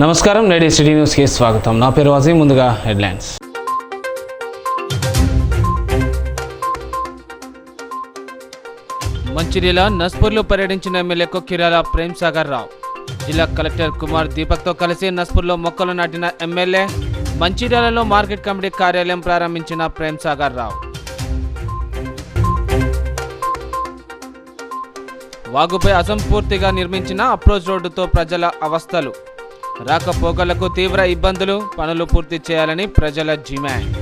నమస్కారం, నేటి సిటీ న్యూస్కి స్వాగతం. నా పేరు అజీం. ముందుగా హెడ్లైన్స్. మంచిర్యాల నస్పూర్లో పర్యటించిన ఎమ్మెల్యే కొక్కిరాల ప్రేమ్సాగర్ రావు. జిల్లా కలెక్టర్ కుమార్ దీపక్తో కలిసి నస్పూర్లో మొక్కలు నాటిన ఎమ్మెల్యే. మంచిర్యాలలో మార్కెట్ కమిటీ కార్యాలయం ప్రారంభించిన ప్రేమ్సాగర్ రావు. వాగుపై అసంపూర్తిగా నిర్మించిన అప్రోచ్ రోడ్డుతో ప్రజల అవస్థలు. రాకపోకలకు తీవ్ర ఇబ్బందులు. పనులు పూర్తి చేయాలని ప్రజల డిమాండ్.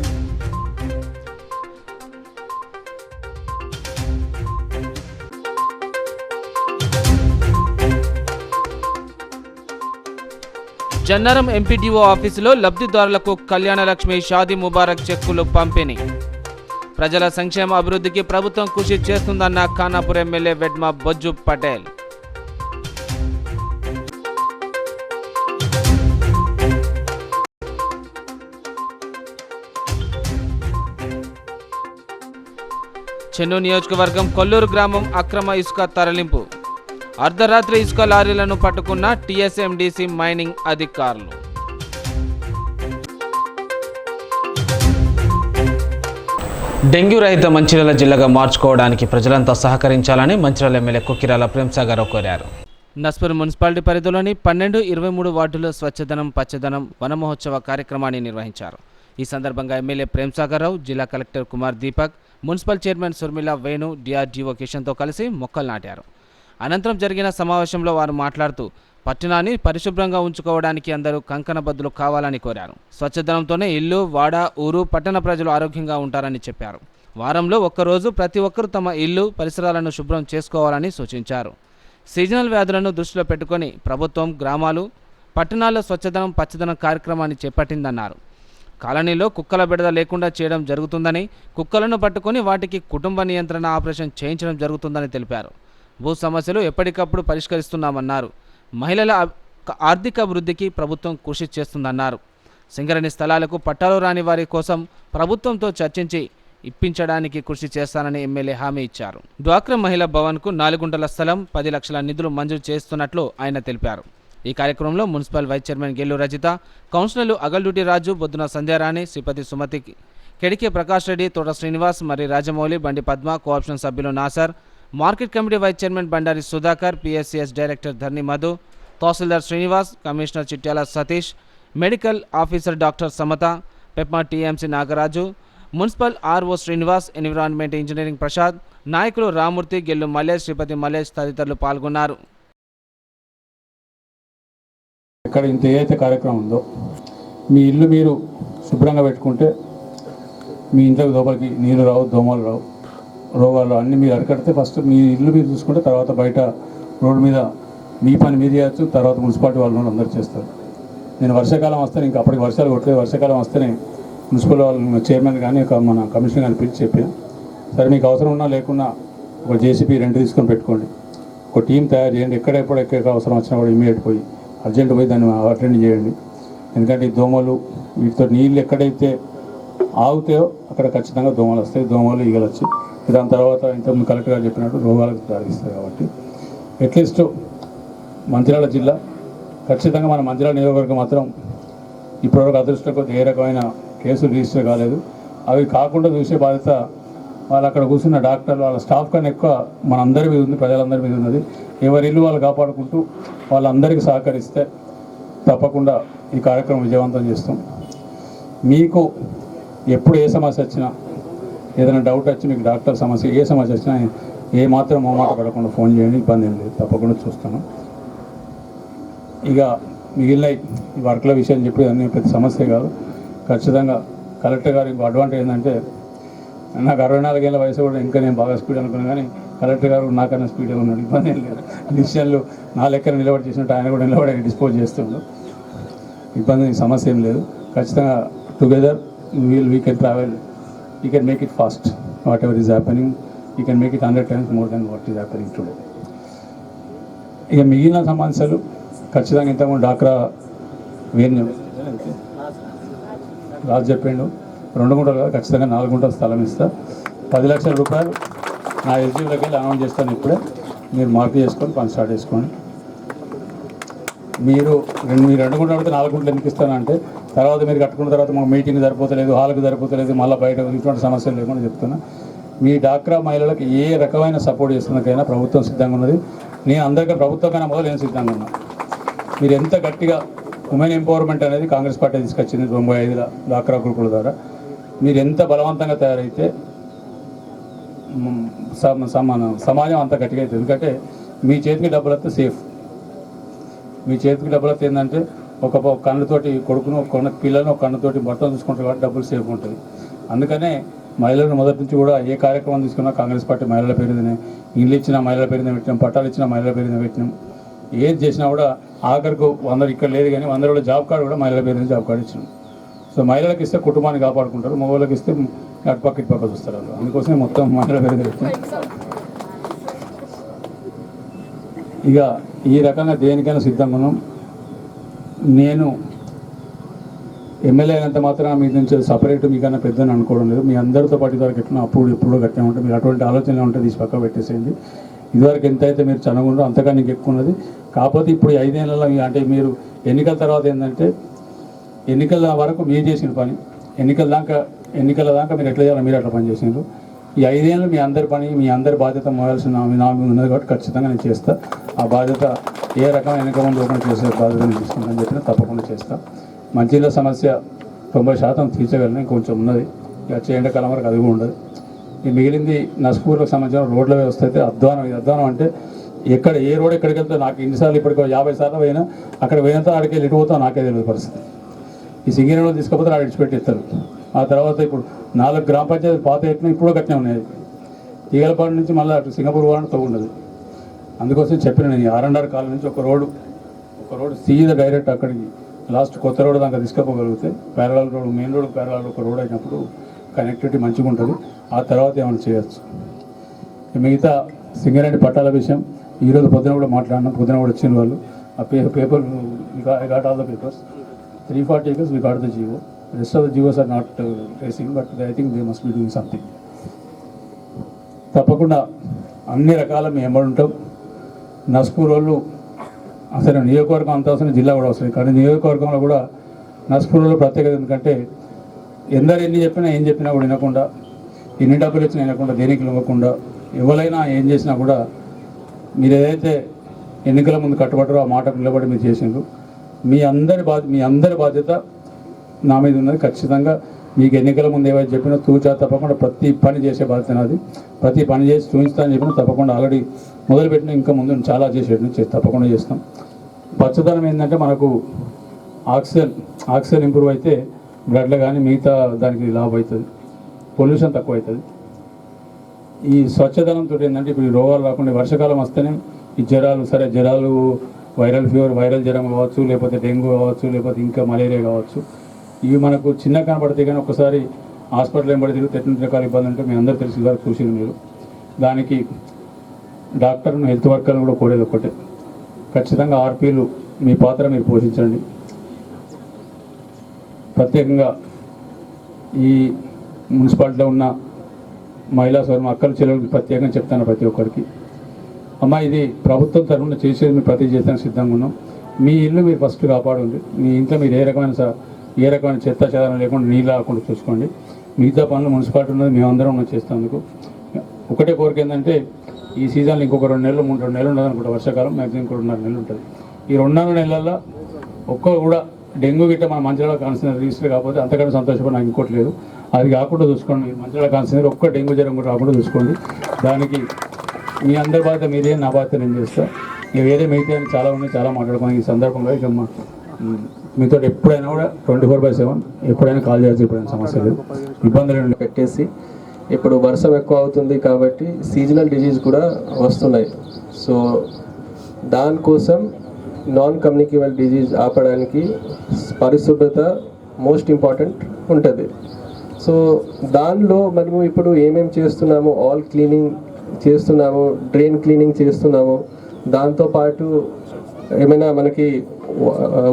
జన్నారం ఎంపీడీఓ ఆఫీసులో లబ్ధిదారులకు కళ్యాణలక్ష్మి షాదీ ముబారక్ చెక్కులు పంపిణీ. ప్రజల సంక్షేమ అభివృద్ధికి ప్రభుత్వం కృషి చేస్తుందన్న ఖానాపూర్ ఎమ్మెల్యే వెడ్మ బొజ్జు పటేల్. చెన్నూరు నియోజకవర్గం కొల్లూరు గ్రామం అక్రమ ఇసుక తరలింపు. అర్ధరాత్రి ఇసుక లారీలను పట్టుకున్న టీఎస్ఎండీసీ మైనింగ్ అధికారులు. డెంగ్యూ రహిత మంచిర్యాల జిల్లాగా మార్చుకోవడానికి ప్రజలంతా సహకరించాలని మంచిర్యాల ఎమ్మెల్యే కొక్కిరాల ప్రేమ్సాగర్ రావు కోరారు. నస్పూర్ మున్సిపాలిటీ పరిధిలోని 12, 23 వార్డులో స్వచ్ఛదనం పచ్చదనం వన మహోత్సవ కార్యక్రమాన్ని నిర్వహించారు. ఈ సందర్భంగా ఎమ్మెల్యే ప్రేమ్సాగర్ రావు, జిల్లా collector Kumar Deepak, municipal chairman Surmila Venu, DRDO కిషన్తో కలిసి మొక్కలు నాటారు. అనంతరం జరిగిన సమావేశంలో వారు మాట్లాడుతూ పట్టణాన్ని పరిశుభ్రంగా ఉంచుకోవడానికి అందరూ కంకణబద్దులు కావాలని కోరారు. స్వచ్ఛదనంతోనే ఇల్లు, వాడ, ఊరు, పట్టణ ప్రజలు ఆరోగ్యంగా ఉంటారని చెప్పారు. వారంలో ఒక్కరోజు ప్రతి ఒక్కరూ తమ ఇల్లు, పరిసరాలను శుభ్రం చేసుకోవాలని సూచించారు. సీజనల్ వ్యాధులను దృష్టిలో పెట్టుకొని ప్రభుత్వం గ్రామాలు, పట్టణాల్లో స్వచ్ఛదనం పచ్చదనం కార్యక్రమాన్ని చేపట్టిందన్నారు. కాలనీలో కుక్కల బెడద లేకుండా చేయడం జరుగుతుందని, కుక్కలను పట్టుకొని వాటికి కుటుంబ నియంత్రణ ఆపరేషన్ చేయించడం జరుగుతుందని తెలిపారు. భూ సమస్యలు ఎప్పటికప్పుడు పరిష్కరిస్తున్నామన్నారు. మహిళల ఆర్థిక అభివృద్ధికి ప్రభుత్వం కృషి చేస్తుందన్నారు. సింగరేణి స్థలాలకు పట్టాలు రాని వారి కోసం ప్రభుత్వంతో చర్చించి ఇప్పించడానికి కృషి చేస్తానని ఎమ్మెల్యే హామీ ఇచ్చారు. డ్వాక్రా మహిళా భవన్కు 4 గుంటల స్థలం, 10 లక్షల నిధులు మంజూరు చేస్తున్నట్లు ఆయన తెలిపారు. ఈ కార్యక్రమంలో municipal vice chairman Gellu Rajitha, కౌన్సిలర్లు అగల్డ్యూటి రాజు, బొద్దున సంధ్యారాణి, శ్రీపతి సుమతి, కెడికే ప్రకాష్ రెడ్డి, తోట శ్రీనివాస్, మరి రాజమౌళి, బండి పద్మ, కోఆప్షన్ సభ్యులు నాసర్, market committee vice chairman Bandari Sudhakar, PSCS director Dharni Madhu, tahsildar Srinivas, commissioner Chityala Satish, medical officer doctor Samatha, పెప్మా TMC Nagaraju, municipal RO Srinivas, environment engineering Prasad, నాయకులు రామూర్తి, గెల్లు మల్లేష్, శ్రీపతి మల్లేష్ తదితరులు పాల్గొన్నారు. ఇక్కడ ఇంత ఏదైతే కార్యక్రమం ఉందో, మీ ఇల్లు మీరు శుభ్రంగా పెట్టుకుంటే మీ ఇంట్లోకి లోపలికి నీరు రావు, దోమలు రావు, రోగాలు అన్నీ మీరు అరికడితే ఫస్ట్ మీ ఇల్లు మీరు చూసుకుంటే తర్వాత బయట రోడ్డు మీద మీ పని మీరు చేయొచ్చు, తర్వాత మున్సిపాలిటీ వాళ్ళు అందరూ చేస్తారు. నేను వర్షాకాలం వస్తేనే, ఇంకా అప్పటికి వర్షాలు కొట్టలేదు, వర్షాకాలం వస్తేనే మున్సిపల్ వాళ్ళు చైర్మన్ కానీ మన కమిషనర్ కానీ పిలిచి చెప్పాను, సరే మీకు అవసరం ఉన్నా లేకున్నా ఒక జేసీబీ 2 తీసుకొని పెట్టుకోండి, ఒక టీం తయారు చేయండి, ఎక్కడ అవసరం వచ్చినా కూడా ఇమీడియట్ పోయి అర్జెంట్ పోయి దాన్ని అటెండ్ చేయండి. ఎందుకంటే ఈ దోమలు వీటితో నీళ్ళు ఎక్కడైతే ఆగుతాయో అక్కడ ఖచ్చితంగా దోమలు వస్తాయి, దోమలు ఈగలు వచ్చి దాని తర్వాత ఇంతకుముందు కలెక్టర్ గారు చెప్పినట్టు రోగాలకు దారిస్తాయి. కాబట్టి అట్లీస్ట్ మంచిర్యాల జిల్లా ఖచ్చితంగా మన మంచిర్యాల నియోజకవర్గం మాత్రం ఇప్పటివరకు అదృష్టం కొద్ది ఏ రకమైన కేసులు రిజిస్టర్ కాలేదు. అవి కాకుండా చూసే బాధ్యత వాళ్ళు అక్కడ కూర్చున్న డాక్టర్లు, వాళ్ళ స్టాఫ్ కన్నా ఎక్కువ మనందరి మీద ఉంది, ప్రజలందరి మీద ఉన్నది. ఎవరి ఇల్లు వాళ్ళు కాపాడుకుంటూ వాళ్ళందరికీ సహకరిస్తే తప్పకుండా ఈ కార్యక్రమం విజయవంతం చేస్తాం. మీకు ఎప్పుడు ఏ సమస్య వచ్చినా, ఏదైనా డౌట్ వచ్చి మీకు డాక్టర్ సమస్య ఏ సమస్య వచ్చినా ఏ మాత్రం మొహమాట పడకుండా ఫోన్ చేయండి, ఇబ్బంది ఏం లేదు, తప్పకుండా చూస్తాను. ఇక మిగిలిన ఈ వర్క్ల విషయం చెప్పి అన్నీ ప్రతి సమస్య కాదు. ఖచ్చితంగా కలెక్టర్ గారు ఇంకో అడ్వాంటేజ్ ఏంటంటే, నాకు 64 ఏళ్ళ వయసు కూడా ఇంకా నేను బాగా స్పీడ్ అనుకున్నాను, కానీ కలెక్టర్ గారు నాకన్నా స్పీడ్గా ఉన్నాడు, ఇబ్బంది ఏం లేదు. డిసిషన్లు నా లెక్కన నిలబడి చేసినట్టు ఆయన కూడా నిలబడి డిస్పోజ్ చేస్తుండు, ఇబ్బంది సమస్య ఏం లేదు. ఖచ్చితంగా together we can travel, you can make it fast. What ever is happening you can make it 100 times more than what is happening today. ఇక మిగిలిన సమస్యలు ఖచ్చితంగా ఇంతకుముందు డాక్రా వేణు రాజు చెప్పిండు, 2 గుంటలు కాదు ఖచ్చితంగా 4 గుంటల స్థలం ఇస్తా, 10 లక్షల రూపాయలు నా ఎస్జీలోకి వెళ్ళి అనౌన్స్ చేస్తాను. ఇప్పుడే మీరు మార్క్ చేసుకొని పని స్టార్ట్ చేసుకోండి. మీరు మీరు 2 గుంటలు అడిగితే 4 గుంటలు ఎందుకు ఇస్తానంటే తర్వాత మీరు కట్టుకున్న తర్వాత మాకు మీటింగ్ సరిపోతలేదు, హాల్కి సరిపోతలేదు, మళ్ళీ బయట ఇటువంటి సమస్యలు లేకుండా చెప్తున్నా. మీ డాక్రా మహిళలకు ఏ రకమైన సపోర్ట్ చేస్తున్నకైనా ప్రభుత్వం సిద్ధంగా ఉన్నది. నేను అందరికీ ప్రభుత్వం కన్నా మొదలు నేను సిద్ధంగా ఉన్నా. మీరు ఎంత గట్టిగా ఉమెన్ ఎంపవర్మెంట్ అనేది కాంగ్రెస్ పార్టీ తీసుకొచ్చింది 95 డాక్రా గ్రూపుల ద్వారా. మీరు ఎంత బలవంతంగా తయారైతే సమాజం అంత గట్టిగా అవుతుంది. ఎందుకంటే మీ చేతికి డబ్బులు వస్తే సేఫ్. మీ చేతికి డబ్బులు వస్తే ఏంటంటే ఒక కన్నుతోటి కొడుకును, ఒక పిల్లలను ఒక కన్నుతోటి భర్తను చూసుకుంటారు కాబట్టి డబ్బులు సేఫ్ ఉంటుంది. అందుకనే మహిళలను మొదటి నుంచి కూడా ఏ కార్యక్రమం తీసుకున్నా కాంగ్రెస్ పార్టీ మహిళల పేరునే, ఇల్లు ఇచ్చిన మహిళల పేరునే పెట్టినాం, పట్టాలు ఇచ్చిన మహిళల పేరునే పెట్టినాం. ఏది చేసినా కూడా ఆఖరికి 100 ఇక్కడ లేదు కానీ 100 రోజుల జాబ్ కార్డు కూడా మహిళల పేరునే జాబ్ కార్డు ఇచ్చినాం. సో మహిళలకు ఇస్తే కుటుంబాన్ని కాపాడుకుంటారు, మగవాళ్ళకి ఇస్తే అటుపక్క ఇటుపక్క చూస్తారు. అందుకోసమే మొత్తం మహిళల పేరునే పెట్టినాం. ఇక ఈ రకంగా దేనికైనా సిద్ధంగా ఉన్నాం. నేను ఎమ్మెల్యే అయినంత మాత్రం మీ నుంచి సపరేట్ మీకన్నా పెద్దని అనుకోవడం లేదు. మీ అందరితో పాటు ఇదివరకు ఎట్లా అప్పుడు ఎప్పుడో గట్టిగా ఉంటుంది. మీరు అటువంటి ఆలోచన ఉంటే తీసి పక్క పెట్టేసేయండి. ఇదివరకు ఎంత అయితే మీరు చనుగుండో అంతకన్నా నీకు ఎక్కువ ఉన్నది. కాకపోతే ఇప్పుడు 5 ఏళ్ళలో అంటే మీరు ఎన్నికల తర్వాత ఏంటంటే ఎన్నికల వరకు మీరు చేసిన పని, ఎన్నికల దాకా మీరు ఎట్లా చేయాలో మీరు అట్లా పని చేసినారు. ఈ 5 ఏళ్ళు మీ అందరి పని, మీ అందరి బాధ్యత మోయాల్సిన నా మీద ఉన్నది కాబట్టి ఖచ్చితంగా నేను చేస్తా. ఆ బాధ్యత ఏ రకమైన ఎన్నిక ముందు ఓపెన్ చేసే బాధ్యత నేను తీసుకుంటానని చెప్పినా తప్పకుండా చేస్తా. మంచినీళ్ళ సమస్య 90% తీర్చగలను, ఇంకొంచెం ఉన్నది. ఇక ఎండాకాలం వరకు అది కూడా ఉండదు. ఈ మిగిలింది నస్పూర్లకు సంబంధించిన రోడ్ల వ్యవస్థ అయితే అధ్వానం. ఇది అధ్వానం అంటే ఎక్కడ ఏ రోడ్ ఎక్కడికి వెళ్తే నాకు ఇన్నిసార్లు ఇప్పటికి 50 సార్లు పోయినా అక్కడ పోయినంత ఆడికి వెళ్ళి పోతాం నాకే తెలియదు పరిస్థితి. ఈ సింగరేణిలో తీసుకపోతే ఆడ విడిచిపెట్టిస్తారు. ఆ తర్వాత ఇప్పుడు 4 గ్రామ పంచాయతీ పాత ఎట్టిన ఇప్పుడు గట్టినే ఉన్నాయి. తీగలపాడు నుంచి మళ్ళీ అటు సింగపూర్ పోవడానికి తగ్గుండదు. అందుకోసం చెప్పిన నేను R&R కాలం నుంచి ఒక రోడ్డు సీదా డైరెక్ట్ అక్కడికి లాస్ట్ కొత్త రోడ్డు దాకా తీసుకుపోగలిగితే parallel road, main road parallel ఒక రోడ్ అయినప్పుడు కనెక్టివిటీ మంచిగా ఉంటుంది. ఆ తర్వాత ఏమైనా చేయొచ్చు. మిగతా సింగరేణి పట్టాల విషయం ఈరోజు పొద్దున కూడా మాట్లాడినాం. పొద్దున కూడా వచ్చిన వాళ్ళు ఆ paper I got all the papers. 340 acres we got the GO. The rest of the GOs are not racing, but I think they must be doing something. తప్పకుండా అన్ని రకాల మేము ఎంబడి ఉంటాం. నస్పూర్ వాళ్ళు అసలు నియోజకవర్గం అంత అవసరం, జిల్లా కూడా అవసరం. కానీ నియోజకవర్గంలో కూడా నస్పూర్ వాళ్ళు ప్రత్యేకత ఎందుకంటే ఎన్ని చెప్పినా ఏం చెప్పినా కూడా వినకుండా, ఎన్ని డబ్బులు ఇచ్చినా వినకుండా, దేనికి లొంగకుండా, ఎవరైనా ఏం చేసినా కూడా మీరు ఏదైతే ఎన్నికల ముందు కట్టుబడ్డారో ఆ మాటకు నిలబడి మీరు చేసిండ్రు. మీ అందరి బాధ్యత నా మీద ఉన్నది. ఖచ్చితంగా మీకు ఎన్నికల ముందు ఏవైతే చెప్పినా తూచా తప్పకుండా ప్రతి పని చేసే బాధ్యత నాది. ప్రతి పని చేసి చూపిస్తానని చెప్పినా తప్పకుండా ఆల్రెడీ మొదలుపెట్టిన ఇంకా ముందు చాలా చేసేట్టు తప్పకుండా చేస్తాం. పచ్చదనం ఏంటంటే మనకు ఆక్సిజన్ ఇంప్రూవ్ అయితే బ్లడ్లో కానీ మిగతా దానికి లాభం అవుతుంది, పొల్యూషన్ తక్కువ అవుతుంది. ఈ స్వచ్ఛదనంతో ఏంటంటే ఇప్పుడు ఈ రోగాలు రాకుండా వర్షాకాలం వస్తేనే ఈ జ్వరాలు వైరల్ ఫీవర్, వైరల్ జ్వరం కావచ్చు, లేకపోతే డెంగ్యూ కావచ్చు, లేకపోతే ఇంకా మలేరియా కావచ్చు, ఇవి మనకు చిన్న కనబడితే కానీ ఒకసారి హాస్పిటల్ వెంబడి తిరిగితే ఎన్ని రకాల ఇబ్బంది అంటే మీ అందరూ తెలిసి గారు చూసింది మీరు. దానికి డాక్టర్ను, హెల్త్ వర్కర్ను కూడా కోరేది ఒకటే, ఖచ్చితంగా ఆర్పీలు మీ పాత్ర మీరు పోషించండి. ప్రత్యేకంగా ఈ మున్సిపాలిటీలో ఉన్న మహిళా సోదరు అక్కలు చెల్లెలకు ప్రత్యేకంగా చెప్తాను ప్రతి ఒక్కరికి, అమ్మ ఇది ప్రభుత్వం తరఫున చేసేది మీరు ప్రతి చేస్తానికి సిద్ధంగా ఉన్నాం. మీ ఇల్లు మీరు ఫస్ట్ కాపాడండి. మీ ఇంట్లో మీరు ఏ రకమైన చెత్త చెదారం లేకుండా నీళ్ళు రాకుండా చూసుకోండి. మిగతా పనులు మున్సిపాలిటీ ఉన్నది మేమందరం చేస్తాందుకు. ఒకటే కోరిక ఏంటంటే ఈ సీజన్లో ఇంకొక 2 నెలలు 3 నెలలు ఉండదు అనుకుంటా. వర్షాకాలం మ్యాక్సిమం 2.5 నెలలు ఉంటుంది. ఈ 2.5 నెలల్లో కూడా డెంగ్యూ గిట్ట మన మంచిర్యాల కాన్సెన్ట్రేషన్ రిజిస్టర్ కాకపోతే అంతకంటే సంతోషపడి నాకు ఇంకోటి లేదు. అది కాకుండా చూసుకోండి. మంచిర్యాల కాన్సెన్ట్రేషన్ ఒక్క డెంగ్యూ జ్వరం కూడా రాకుండా చూసుకోండి. దానికి మీ అందరి బాధ్యత మీదే, నా బాధ్యత నేను చేస్తా. ఇక వేరే మిగతా చాలా ఉన్నాయి, చాలా మాట్లాడుకున్నాను. ఈ సందర్భంగా ఇక మీతో ఎప్పుడైనా కూడా 24/7 ఎప్పుడైనా కాల్ చేయాల్సి, ఎప్పుడైనా సమస్య లేదు, ఇబ్బందులు పెట్టేసి ఇప్పుడు వర్షం ఎక్కువ అవుతుంది కాబట్టి సీజనల్ డిజీజ్ కూడా వస్తున్నాయి. సో దానికోసం నాన్ కమ్యూనికేబుల్ డిజీజ్ ఆపడానికి పరిశుభ్రత మోస్ట్ ఇంపార్టెంట్ ఉంటుంది. సో దానిలో మనము ఇప్పుడు ఏమేమి చేస్తున్నాము, ఆల్ క్లీనింగ్ చేస్తున్నాము, డ్రైన్ క్లీనింగ్ చేస్తున్నాము. దాంతోపాటు ఏమైనా మనకి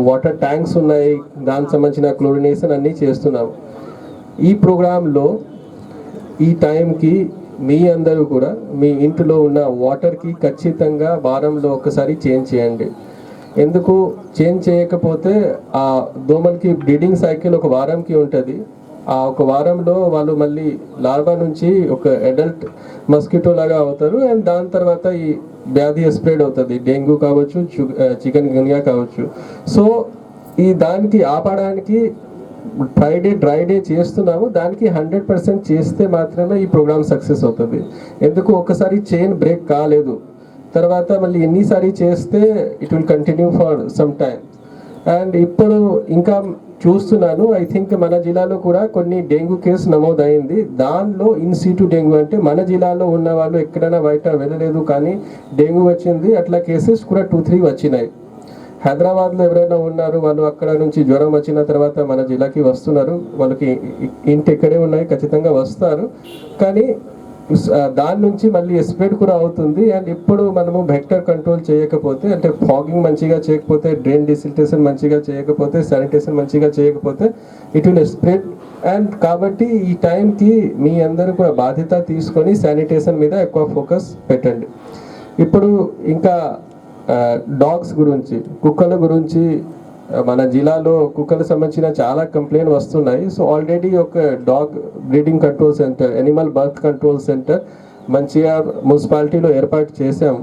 వాటర్ ట్యాంక్స్ ఉన్నాయి, దానికి సంబంధించిన క్లోరినేషన్ అన్నీ చేస్తున్నాము. ఈ ప్రోగ్రాంలో ఈ టైంకి మీ అందరూ కూడా మీ ఇంట్లో ఉన్న వాటర్కి ఖచ్చితంగా వారంలో ఒకసారి చేంజ్ చేయండి. ఎందుకు చేంజ్ చేయకపోతే ఆ దోమలకి బ్రీడింగ్ సైకిల్ ఒక వారంకి ఉంటుంది. ఆ ఒక వారంలో వాళ్ళు మళ్ళీ లార్వా నుంచి ఒక అడల్ట్ మస్కిటో లాగా అవుతారు. అండ్ దాని తర్వాత ఈ వ్యాధి స్ప్రెడ్ అవుతుంది, డెంగ్యూ కావచ్చు, చికెన్ గున్యా కావచ్చు. సో ఈ దానికి ఆపడానికి ఫ్రైడే డ్రై డే చేస్తున్నాము. దానికి 100% చేస్తే మాత్రమే ఈ ప్రోగ్రామ్ సక్సెస్ అవుతుంది. ఎందుకు ఒకసారి చైన్ బ్రేక్ కాలేదు, తర్వాత మళ్ళీ ఎన్నిసారి చేస్తే it will continue for some time. And ఇప్పుడు ఇంకా చూస్తున్నాను, ఐ థింక్ మన జిల్లాలో కూడా కొన్ని డెంగ్యూ కేసు నమోదైంది. దానిలో ఇన్ సిటు డెంగ్యూ అంటే మన జిల్లాలో ఉన్న వాళ్ళు ఎక్కడైనా బయట వెళ్ళలేదు కానీ డెంగ్యూ వచ్చింది, అట్లా కేసెస్ కూడా 2-3 వచ్చినాయి. హైదరాబాద్లో ఎవరైనా ఉన్నారు, వాళ్ళు అక్కడ నుంచి జ్వరం వచ్చిన తర్వాత మన జిల్లాకి వస్తున్నారు. వాళ్ళకి ఇంటి ఎక్కడే ఉన్నాయి, ఖచ్చితంగా వస్తారు. కానీ దాని నుంచి మళ్ళీ స్ప్రెడ్ కూడా అవుతుంది. అండ్ ఇప్పుడు మనము వెక్టర్ కంట్రోల్ చేయకపోతే, అంటే ఫాగింగ్ మంచిగా చేయకపోతే, డ్రైన్ డిసిల్టేషన్ మంచిగా చేయకపోతే, శానిటేషన్ మంచిగా చేయకపోతే ఇట్ విల్ స్ప్రెడ్. అండ్ కాబట్టి ఈ టైంకి మీ అందరూ కూడా బాధ్యత తీసుకొని శానిటేషన్ మీద ఎక్కువ ఫోకస్ పెట్టండి. ఇప్పుడు ఇంకా డాగ్స్ గురించి, కుక్కల గురించి మన జిల్లాలో కుక్కలకు సంబంధించిన చాలా కంప్లైంట్ వస్తున్నాయి. సో ఆల్రెడీ ఒక dog breeding control centre, Animal birth control centre మంచిగా మున్సిపాలిటీలో ఏర్పాటు చేసాము.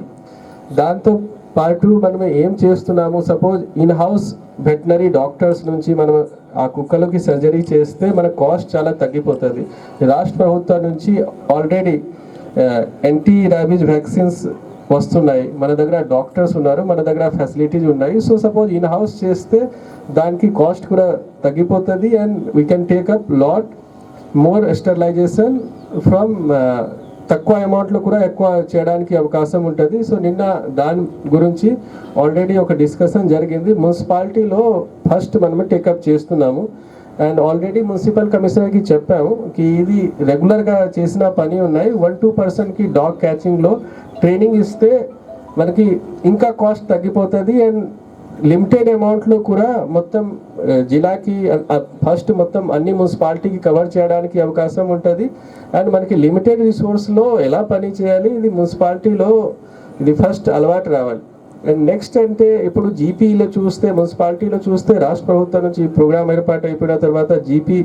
దాంతో పాటు మనం ఏం చేస్తున్నాము, suppose in house veterinary doctors నుంచి మనం ఆ కుక్కలకి సర్జరీ చేస్తే మన కాస్ట్ చాలా తగ్గిపోతుంది. రాష్ట్ర ప్రభుత్వం నుంచి ఆల్రెడీ యాంటీ ర్యాబీస్ వ్యాక్సిన్స్ వస్తున్నాయి, మన దగ్గర డాక్టర్స్ ఉన్నారు, మన దగ్గర ఫెసిలిటీస్ ఉన్నాయి. సో సపోజ్ ఇన్ హౌస్ చేస్తే దానికి కాస్ట్ కూడా తగ్గిపోతుంది. And we can take up lot more sterilization from తక్కువ అమౌంట్లో కూడా ఎక్కువ చేయడానికి అవకాశం ఉంటుంది. సో నిన్న దాని గురించి ఆల్రెడీ ఒక డిస్కషన్ జరిగింది. మున్సిపాలిటీలో ఫస్ట్ మనము టేకప్ చేస్తున్నాము. అండ్ ఆల్రెడీ మున్సిపల్ కమిషనర్కి చెప్పాము కి ఇది రెగ్యులర్గా చేసిన పని ఉన్నాయి. 1-2%కి డాగ్ క్యాచింగ్లో ట్రైనింగ్ ఇస్తే మనకి ఇంకా కాస్ట్ తగ్గిపోతుంది. అండ్ లిమిటెడ్ అమౌంట్లో కూడా మొత్తం జిల్లాకి ఫస్ట్ మొత్తం అన్ని మున్సిపాలిటీకి కవర్ చేయడానికి అవకాశం ఉంటుంది. అండ్ మనకి లిమిటెడ్ రిసోర్స్లో ఎలా పని చేయాలి, ఇది మున్సిపాలిటీలో ఇది ఫస్ట్ అలవాటు రావాలి. అండ్ నెక్స్ట్ అంటే ఇప్పుడు జీపీలో చూస్తే, మున్సిపాలిటీలో చూస్తే రాష్ట్ర ప్రభుత్వం నుంచి ఈ ప్రోగ్రామ్ ఏర్పాటు అయిపోయిన తర్వాత జీపీ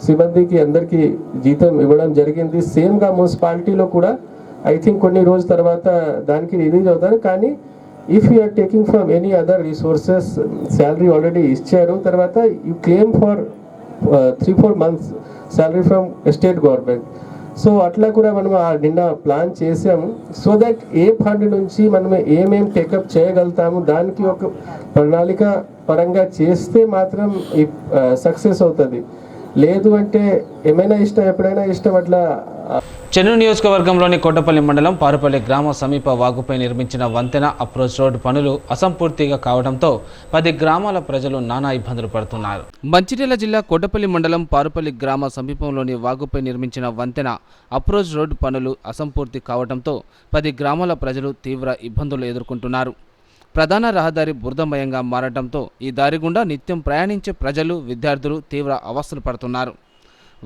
సిబ్బందికి అందరికీ జీతం ఇవ్వడం జరిగింది. సేమ్గా మున్సిపాలిటీలో కూడా ఐ థింక్ కొన్ని రోజుల తర్వాత దానికి రిలీజ్ అవుతారు. కానీ if you are taking from any other resources, salary already ఇచ్చారు, తర్వాత you claim for 3-4 months salary from state government. So అట్లా కూడా మనం నిన్న ప్లాన్ చేసాము. సో దట్ ఏ ఫండ్ నుంచి మనం ఏమేం టేకప్ చేయగలుగుతాము దానికి ఒక ప్రణాళిక పరంగా చేస్తే మాత్రం ఈ సక్సెస్ అవుతుంది. లేదు అంటే ఏమైనా ఇష్టం, ఎప్పుడైనా ఇష్టం అట్లా. చెన్నూరు నియోజకవర్గంలోని కోటపల్లి మండలం పారుపల్లి గ్రామ సమీప వాగుపై నిర్మించిన వంతెన అప్రోచ్ రోడ్ పనులు అసంపూర్తిగా కావడంతో 10 గ్రామాల ప్రజలు నానా ఇబ్బందులు పడుతున్నారు. మంచిర్యాల జిల్లా కోటపల్లి మండలం పారుపల్లి గ్రామ సమీపంలోని వాగుపై నిర్మించిన వంతెన అప్రోచ్ రోడ్ పనులు అసంపూర్తి కావడంతో 10 గ్రామాల ప్రజలు తీవ్ర ఇబ్బందులు ఎదుర్కొంటున్నారు. ప్రధాన రహదారి బురదమయంగా మారడంతో ఈ దారి గుండా నిత్యం ప్రయాణించే ప్రజలు, విద్యార్థులు తీవ్ర అవస్థలు పడుతున్నారు.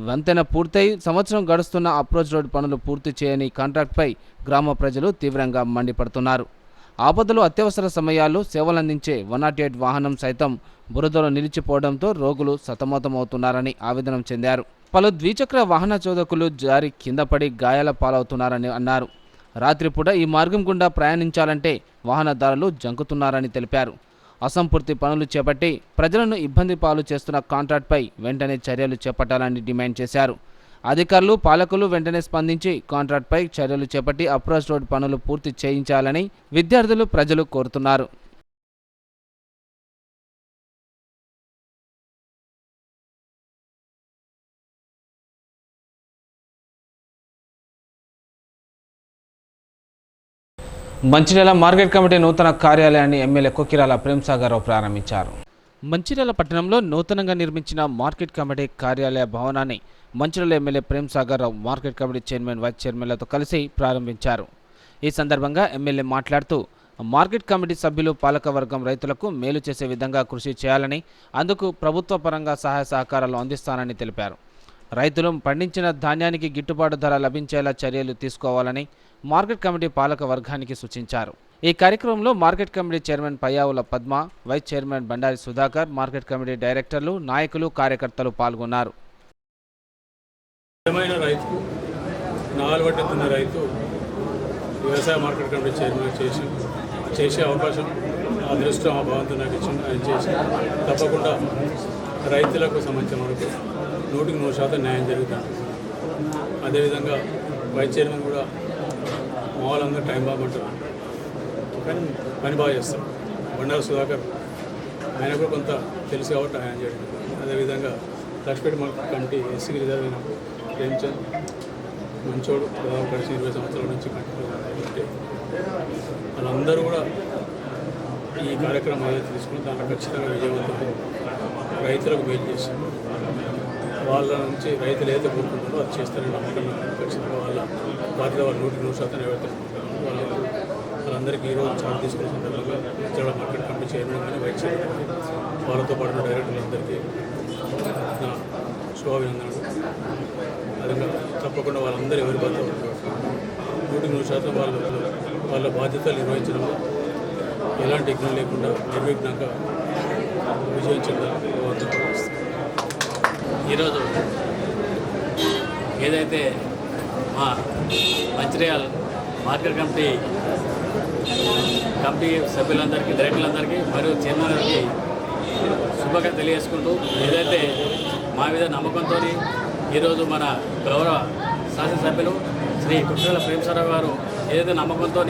వంతెన పూర్తయి సంవత్సరం గడుస్తున్న అప్రోచ్ రోడ్ పనులు పూర్తి చేయని కాంట్రాక్ట్పై గ్రామ ప్రజలు తీవ్రంగా మండిపడుతున్నారు. ఆపదలు, అత్యవసర సమయాల్లో సేవలందించే 108 వాహనం సైతం బురదలో నిలిచిపోవడంతో రోగులు సతమతమవుతున్నారని ఆవేదన చెందారు. పలు ద్విచక్ర వాహన చోదకులు జారి కింద పడి గాయాల పాలవుతున్నారని అన్నారు. రాత్రిపూట ఈ మార్గం గుండా ప్రయాణించాలంటే వాహనదారులు జంకుతున్నారని తెలిపారు. అసంపూర్తి పనులు చేపట్టి ప్రజలను ఇబ్బంది పాలు చేస్తున్న కాంట్రాక్ట్పై వెంటనే చర్యలు చేపట్టాలని డిమాండ్ చేశారు. అధికారులు, పాలకులు వెంటనే స్పందించి కాంట్రాక్ట్పై చర్యలు చేపట్టి అప్రోచ్ రోడ్ పనులు పూర్తి చేయించాలని విద్యార్థులు, ప్రజలు కోరుతున్నారు. మంచిర్యాల మార్కెట్ కమిటీ నూతన కార్యాలయాన్ని ఎమ్మెల్యే కొక్కిరాల ప్రేమ్సాగర్ ప్రారంభించారు. మంచిర్యాల పట్టణంలో నూతనంగా నిర్మించిన మార్కెట్ కమిటీ కార్యాలయ భవనాన్ని Mancherial MLA Premsagar market committee chairman, vice చైర్మన్లతో కలిసి ప్రారంభించారు. ఈ సందర్భంగా ఎమ్మెల్యే మాట్లాడుతూ మార్కెట్ కమిటీ సభ్యులు, పాలకవర్గం రైతులకు మేలు చేసే విధంగా కృషి చేయాలని, అందుకు ప్రభుత్వ పరంగా సహాయ సహకారాలు అందిస్తానని తెలిపారు. రైతులు పండించిన ధాన్యానికి గిట్టుబాటు ధర లభించేలా చర్యలు తీసుకోవాలని మార్కెట్ కమిటీ పాలక వర్గానికి సూచించారు. ఈ కార్యక్రమంలో market committee chairman Payyavula Padma, vice chairman Bandari Sudhakar, market committee డైరెక్టర్లు, నాయకులు, కార్యకర్తలు పాల్గొన్నారు. రైతు నాలుగొట్టుతున్న రైతు వ్యవసాయ మార్కెట్ కమిటీ చైర్మన్ చేసే అవకాశం అదృష్టం ఆ భగవంతుడు నాకు ఇచ్చింది. ఆయన చేసి తప్పకుండా రైతులకు సంబంధించిన వరకు 100% న్యాయం జరుగుతుంది. అదేవిధంగా వైస్ చైర్మన్ కూడా మామూలంగా టైం బాగుంటుంది కానీ పని బాగా చేస్తారు. బండారు సుధాకర్ ఆయన కూడా కొంత తెలుసు కాబట్టి ఆయన చేయడం. అదేవిధంగా Lakshmipeta market committee SC reserve అయిన ప్రేమ్చంద్ మంచోడు, దాదాపు కలిసి 20 సంవత్సరాల నుంచి కంటిన్యూ కాబట్టి వాళ్ళందరూ కూడా ఈ కార్యక్రమం ఏదైతే తీసుకుని దాంట్లో ఖచ్చితంగా విజయవంతం రైతులకు మేలు చేశారు. వాళ్ళ నుంచి రైతులు ఏదైతే కోరుకుంటారో అది చేస్తారని నమ్మకం ఖచ్చితంగా వాళ్ళ బాధ్యత వాళ్ళు 100% నెరవేరుతారు. వాళ్ళందరికీ ఈరోజు చార్జ్ తీసుకునే సందర్భంగా విజయవాడ మార్కెట్ కమిటీ చైర్మన్ కానీ వైస్ చైర్మన్ కానీ వాళ్ళతో పాటు డైరెక్టర్లందరికీ నా శుభాభినందనలు. అదేవిధంగా తప్పకుండా వాళ్ళందరూ ఎవరి బాధ్యత 100% వాళ్ళ బాధ్యతలు నిర్వహించడంలో ఎలాంటి విఘ్నం లేకుండా నిర్విఘ్నంగా విజయించడానికి ఈరోజు ఏదైతే మా మంచిర్యాల మార్కెట్ కమిటీ సభ్యులందరికీ, డైరెక్టర్లందరికీ మరియు చైర్మన్ గారికి శుభాకాంక్షలు తెలియజేసుకుంటూ ఏదైతే మా మీద నమ్మకంతో ఈరోజు మన గౌరవ శాసనసభ్యులు శ్రీ కుట్రల ప్రేమసారావు గారు ఏదైతే నమ్మకంతో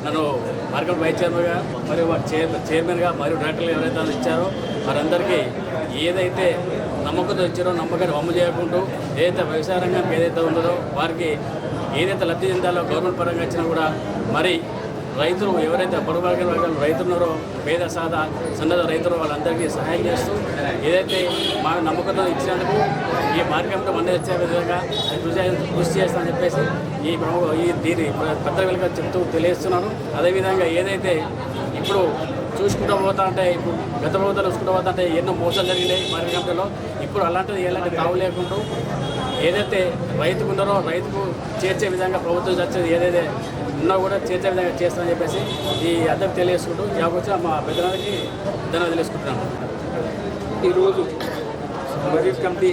నన్ను మార్కెట్ వైస్ చైర్మన్గా మరియు చైర్మన్గా మరియు డైరెక్టర్లు ఎవరైతే ఇచ్చారో వారందరికీ ఏదైతే నమ్మకంతో ఇచ్చారో నమ్మకాన్ని వమ్ము చేయకుంటూ ఏదైతే వ్యవసాయ రంగానికి ఏదైతే ఉందో వారికి ఏదైతే లబ్ధి చెందాలో గవర్నమెంట్ పరంగా ఇచ్చినా కూడా మరి రైతులు ఎవరైతే పొడుగు వర్గాలు రైతులు ఉన్నారో పేద సాదా సన్నద రైతులు వాళ్ళందరికీ సహాయం చేస్తూ ఏదైతే మా నమ్మకంతో ఇచ్చినందుకు ఈ మార్కెట్ మంది వచ్చే విధంగా కృషి చేస్తామని చెప్పేసి దీని పత్రికలుగా చెప్తూ తెలియజేస్తున్నాను. అదేవిధంగా ఏదైతే ఇప్పుడు చూసుకుంటూ పోతా అంటే ఇప్పుడు గత ప్రభుత్వాలు చూసుకుంటూ పోతా అంటే ఎన్నో మోసాలు జరిగినాయి మార్కెట్ కమిటీలో. ఇప్పుడు అలాంటిది ఎలాంటి తావు లేకుండా ఏదైతే రైతుకు ఉన్నారో రైతుకు చేర్చే విధంగా ప్రభుత్వం వచ్చేది ఏదైతే ఉన్నా కూడా చేర్చే విధంగా చేస్తామని చెప్పేసి ఈ అందరికి తెలియజేసుకుంటూ వచ్చిన మా పెద్దలకి ధన్యవాదాలు తెలియజేసుకుంటున్నాను. ఈరోజు మార్కెట్ కమిటీ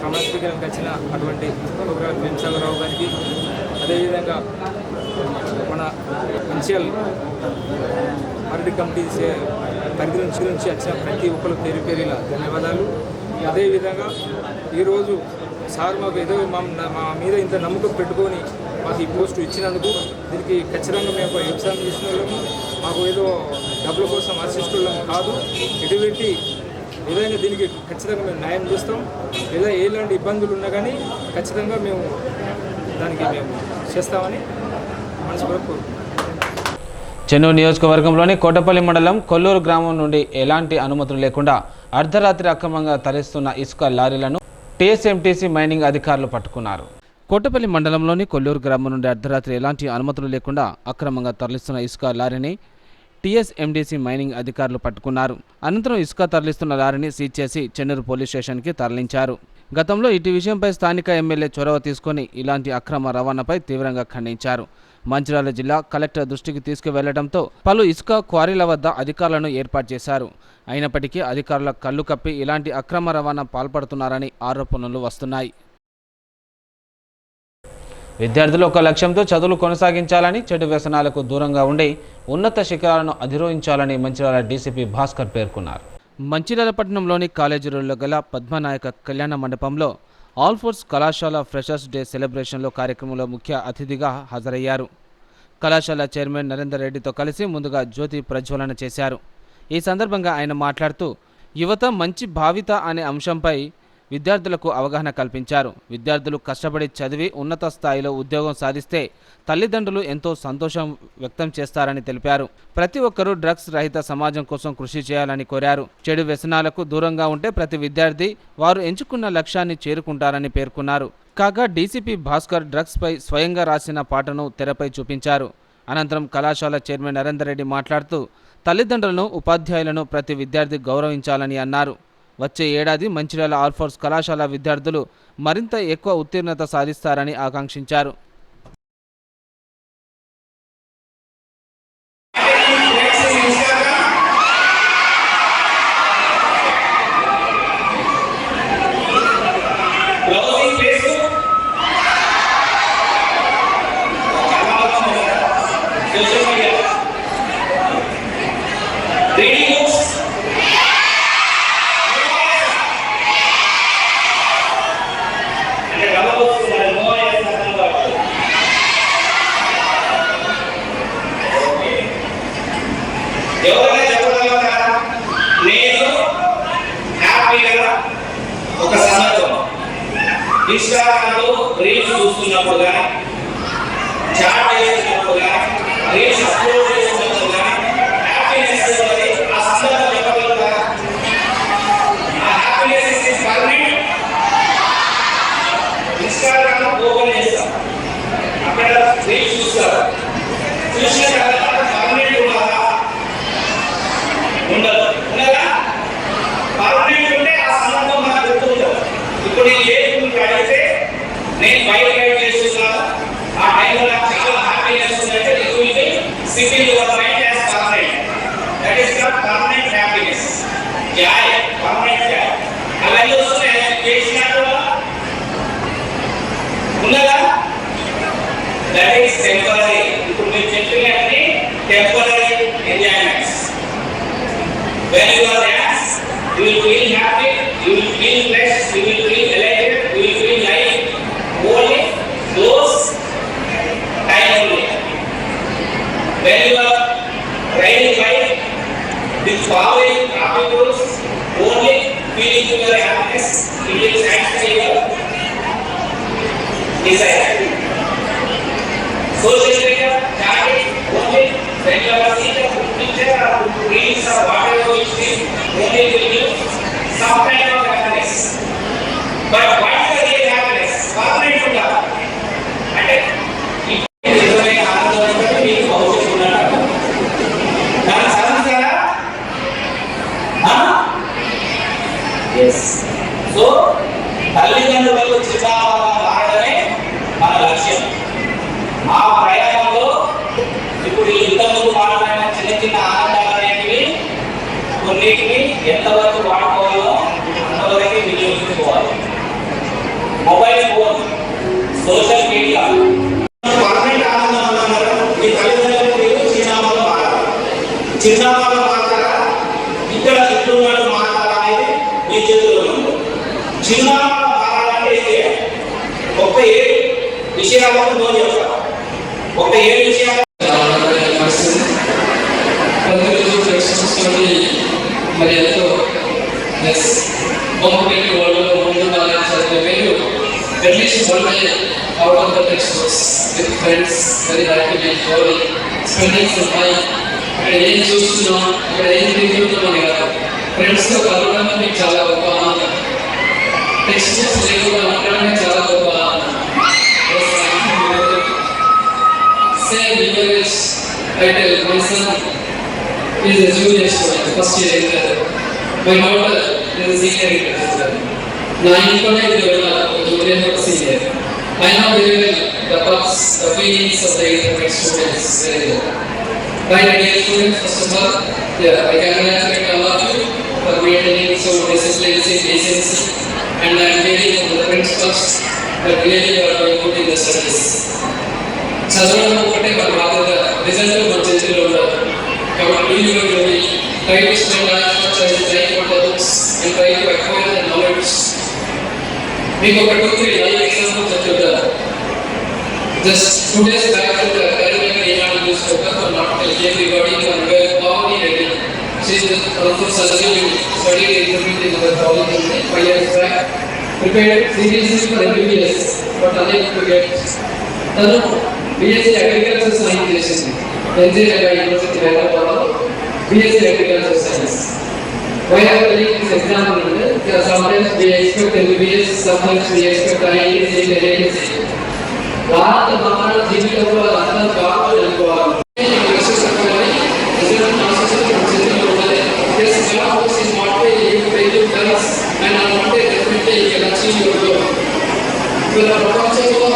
ప్రమాణీకరణకు వచ్చిన అటువంటి ప్రోగ్రాం వెంకటరావు గారికి, అదేవిధంగా మన మంచిర్యాల మార్కెట్ కమిటీ పరిధి నుంచి వచ్చిన ప్రతి ఒక్కరు పేరు పేరుల ధన్యవాదాలు. అదేవిధంగా ఈరోజు సార్ మాకు ఏదో మా మీద ఇంత నమ్మకం పెట్టుకొని మాకు ఈ పోస్టు ఇచ్చినందుకు దీనికి ఖచ్చితంగా మేము వ్యవసాయం చేసిన వాళ్ళము, మాకు ఏదో డబ్బుల కోసం ఆశిస్తున్నాం కాదు. ఎటువంటి ఏదైనా దీనికి ఖచ్చితంగా మేము న్యాయం చేస్తాం. లేదా ఎలాంటి ఇబ్బందులు ఉన్నా కానీ ఖచ్చితంగా మేము దానికి చేస్తామని మనస్ఫూర్తిగా కోరుకుంటున్నాం. చెన్నూరు నియోజకవర్గంలోని కోటపల్లి మండలం కొల్లూరు గ్రామం నుండి ఎలాంటి అనుమతులు లేకుండా అర్ధరాత్రి అక్రమంగా తరలిస్తున్న ఇసుక లారీలను టీఎస్ఎంటీసీ మైనింగ్ అధికారులు పట్టుకున్నారు. కోటపల్లి మండలంలోని కొల్లూరు గ్రామం నుండి అర్ధరాత్రి ఎలాంటి అనుమతులు లేకుండా అక్రమంగా తరలిస్తున్న ఇసుక లారీని టీఎస్ఎంటీసీ మైనింగ్ అధికారులు పట్టుకున్నారు. అనంతరం ఇసుక తరలిస్తున్న లారీని సీజ్ చేసి చెన్నూరు పోలీస్ స్టేషన్కి తరలించారు. గతంలో ఇటు విషయంపై స్థానిక ఎమ్మెల్యే చొరవ తీసుకొని ఇలాంటి అక్రమ రవాణాపై తీవ్రంగా ఖండించారు. మంచిర్యాల జిల్లా కలెక్టర్ దృష్టికి తీసుకువెళ్లడంతో పలు ఇసుక క్వారీల వద్ద అధికారులను ఏర్పాటు చేశారు. అయినప్పటికీ అధికారుల కళ్ళు కప్పి ఇలాంటి అక్రమ రవాణా పాల్పడుతున్నారని ఆరోపణలు వస్తున్నాయి. విద్యార్థులు ఒక లక్ష్యంతో చదువులు కొనసాగించాలని, చెడు వ్యసనాలకు దూరంగా ఉండి ఉన్నత శిఖరాలను అధిరోహించాలని మంచిర్యాల డీసీపీ భాస్కర్ పేర్కొన్నారు. మంచిర్యాల పట్టణంలోని కాలేజీ రోడ్లో గల పద్మనాయక కళ్యాణ మండపంలో ఆల్ ఫోర్స్ కళాశాల ఫ్రెషర్స్ డే సెలబ్రేషన్లో కార్యక్రమంలో ముఖ్య అతిథిగా హాజరయ్యారు. కళాశాల చైర్మన్ నరేందర్ రెడ్డితో కలిసి ముందుగా జ్యోతి ప్రజ్వలన చేశారు. ఈ సందర్భంగా ఆయన మాట్లాడుతూ యువత మంచి భావిత అనే అంశంపై విద్యార్థులకు అవగాహన కల్పించారు. విద్యార్థులు కష్టపడి చదివి ఉన్నత స్థాయిలో ఉద్యోగం సాధిస్తే తల్లిదండ్రులు ఎంతో సంతోషం వ్యక్తం చేస్తారని తెలిపారు. ప్రతి ఒక్కరూ డ్రగ్స్ రహిత సమాజం కోసం కృషి చేయాలని కోరారు. చెడు వ్యసనాలకు దూరంగా ఉంటే ప్రతి విద్యార్థి వారు ఎంచుకున్న లక్ష్యాన్ని చేరుకుంటారని పేర్కొన్నారు. కాగా డీసీపీ భాస్కర్ డ్రగ్స్ పై స్వయంగా రాసిన పాటను తెరపై చూపించారు. అనంతరం కళాశాల చైర్మన్ నరేందర్ రెడ్డి మాట్లాడుతూ తల్లిదండ్రులను, ఉపాధ్యాయులను ప్రతి విద్యార్థి గౌరవించాలని అన్నారు. వచ్చే ఏడాది మంచిర్యాల ఆల్ ఫోర్స్ కళాశాల విద్యార్థులు మరింత ఎక్కువ ఉత్తీర్ణత సాధిస్తారని ఆకాంక్షించారు. హ్యాపీగా ఒక సందర్భం ఇన్స్టాగ్రామ్లో రీల్స్ చూస్తున్నప్పుడు కానీ చాట్ చేస్తున్నప్పుడు కానీ రీల్స్ అప్లోడ్ చేస్తున్నప్పుడు కానీ హ్యాపీనెస్ ఆ సందర్భం చెప్పగలుగుతా ఆ happiness is permanent. Instagram open చేస్తాం, అక్కడ రీల్స్ చూస్తారు, చూసిన తర్వాత పర్మనెంట్ ఉన్నదా ఉండదు, ఉన్నదా పర్మనెంట్ ఉంటే ఆ సందర్భం మనకు గుర్తుంటుంది. ఇప్పుడు నేను ఏ గురించి అడిగితే నేను బైక్ రైడ్ చేస్తున్నాను, ఆ టైంలో నాకు చాలా హ్యాపీనెస్ ఉందంటే it will be sitting your mind as permanent. That is called permanent happiness. Joy, permanent Joy. అవన్నీ వస్తే చేసినట్టు ఉన్నదా? That is temporary. ఇప్పుడు మీరు చెప్పినట్టు temporary enjoyments. When you are dance, you will feel happy, you will feel blessed, you will feel elated, you will feel like only those time only. When you are riding bike with following traffic rules, only feeling your happiness, it will satisfy your desire. Social media, chatting, only when you are seeing a good picture or good reels or whatever you see, only will give some kind of happiness. But what is the real happiness? Permanent ఉందా? అంటే నిజమైన ఆనందం అంటే మీకు భవిష్యత్తు ఉన్నట్టు. దాన్ని సాధించారా? Yes. So తల్లిదండ్రులకు చిన్నాభాగా మారడమే మన లక్ష్యం. ఆ ప్రయాణంలో ఇప్పుడు ఇంతకుముందు మాట్లాడిన చిన్న చిన్న ఆనందాలు అనేటివి కొన్నిటిని ఎంతవరకు వాడుకోవాలో అంతవరకు వినియోగించుకోవాలి. Mobile phone, social media permanent ఆనందం అన్నారు. ఈ తల్లిదండ్రులు మీరు చిరునామాలో మారాలి. చిరునామాలో మాట్లాడారా, ఇక్కడ ఇట్లున్నట్టు మాట్లాడాలి అనేది మీ చేతిలో ఉంది. చిరునామాలో మారాలంటే ఏం చేయాలి? ఒక 7 విషయాలకు నో చెప్తారు. ఒక 7 విషయాలు మరి ఎంతో కాంపిటేటివ్ వరల్డ్లో ముందు చదివే మీరు at least one day out of the text books with friends very happy enjoying spending some time. అక్కడ ఏం చూస్తున్నాం, అక్కడ ఏం తిరుగుతున్నాం అని కాదు, ఫ్రెండ్స్తో కలవడం మీకు చాలా గొప్ప ఆనందం. టెక్స్ట్ బుక్స్ లేకుండా ఉండడానికి చాలా గొప్ప ఆనందం. Same universe title my son is a junior student, first year inter. My daughter is a senior inter. Now in college they were junior or senior. I know very well the thoughts, the feelings of the intermediate students very well. Right, dear students, first of all, yeah, I congratulate all of you for maintaining so discipline, decency, and I am waiting for the principals that really you are doing good in the studies. చదవడం ఒకటే మన బాధ్యత, result మన చేతిలో ఉండదు. కాబట్టి try to spend as much as you like on the books and try to acquire the knowledge. మీకు ఒక 2-3 లైవ్ ఎగ్జాంపుల్స్ చెప్తాను. Just 2 days back to the current Newspaper newspaper for not telling everybody on where how he read it. She is also studying in the college 5 years back. Prepared seriously for MBBS but unable to get. తను BSc Agriculture Science చేసింది. NJL University Hyderabad BSc Agriculture Science. Why I am telling this example is sometimes we expect MBBS, sometimes we expect IIT, LLC. భారత మానవ జీవితంలో అందరూ బాగా అనుకోవాలి. ప్రపంచంలో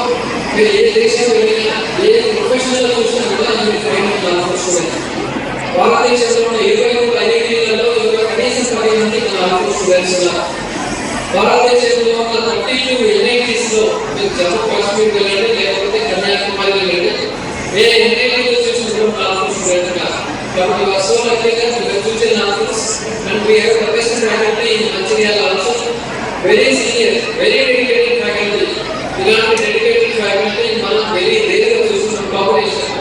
మీరు ఏ దేశం వెళ్ళినా ఏ ప్రొఫెషనల్ చూసినా కూడా మీరు ట్రైనింగ్ కాన్ఫరెన్స్. భారతదేశంలో 23 ఐఐటీలలో కనీసం 10 మంది స్టూడెంట్స్ ఉన్నారు. భారతదేశంలో ఉన్న 32 ఎన్ఐటీస్లో మీరు జమ్మూ కాశ్మీర్ వెళ్ళండి, లేకపోతే కన్యాకుమారి వెళ్ళండి, ఏ ఎన్ఐటీలో చూసిన స్టూడెంట్ కాదు. కాబట్టి వర్షంలో మీరు చూసే naans and we have professional faculty in Mancherial also, very senior, very dedicated faculty. ఇలాంటి డెడికేటెడ్ ఫ్యాకల్టీ మనం వెరీ రేర్గా చూస్తున్నాం. కాంపిటీషన్